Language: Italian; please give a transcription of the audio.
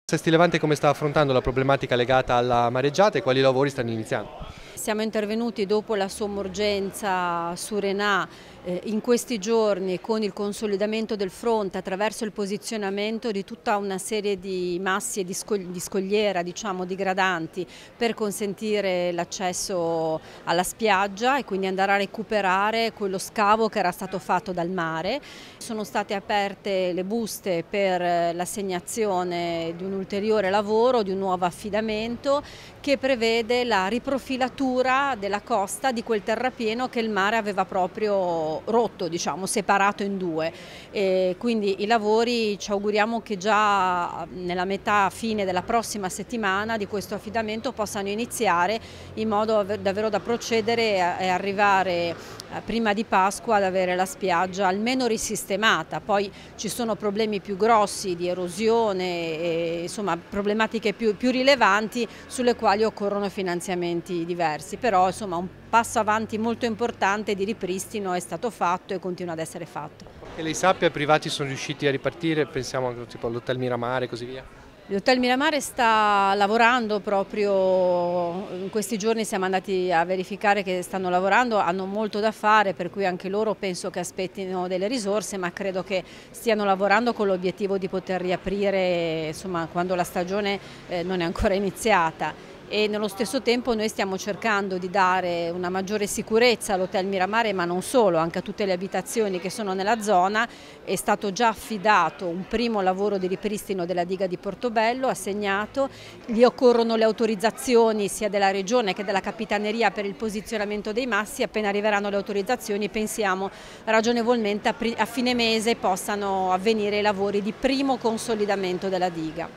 Sesti Levante come sta affrontando la problematica legata alla mareggiata e quali lavori stanno iniziando? Siamo intervenuti dopo la sommergenza su Renà in questi giorni con il consolidamento del fronte attraverso il posizionamento di tutta una serie di massi e di scogliera, diciamo, digradanti per consentire l'accesso alla spiaggia e quindi andare a recuperare quello scavo che era stato fatto dal mare. Sono state aperte le buste per l'assegnazione di un ulteriore lavoro, di un nuovo affidamento che prevede la riprofilatura della costa di quel terrapieno che il mare aveva proprio rotto, diciamo, separato in due. E quindi i lavori ci auguriamo che già nella metà fine della prossima settimana di questo affidamento possano iniziare in modo davvero da procedere e arrivare prima di Pasqua ad avere la spiaggia almeno risistemata. Poi ci sono problemi più grossi di erosione e insomma problematiche più rilevanti sulle quali occorrono finanziamenti diversi, però insomma un passo avanti molto importante di ripristino è stato fatto e continua ad essere fatto. Che lei sappia, i privati sono riusciti a ripartire, pensiamo tipo all'Hotel Miramare e così via? L'Hotel Miramare sta lavorando proprio, in questi giorni siamo andati a verificare che stanno lavorando, hanno molto da fare, per cui anche loro penso che aspettino delle risorse, ma credo che stiano lavorando con l'obiettivo di poter riaprire, insomma, quando la stagione non è ancora iniziata. E nello stesso tempo noi stiamo cercando di dare una maggiore sicurezza all'Hotel Miramare, ma non solo, anche a tutte le abitazioni che sono nella zona. È stato già affidato un primo lavoro di ripristino della diga di Portobello, assegnato, gli occorrono le autorizzazioni sia della Regione che della Capitaneria per il posizionamento dei massi. Appena arriveranno le autorizzazioni pensiamo ragionevolmente a fine mese possano avvenire i lavori di primo consolidamento della diga.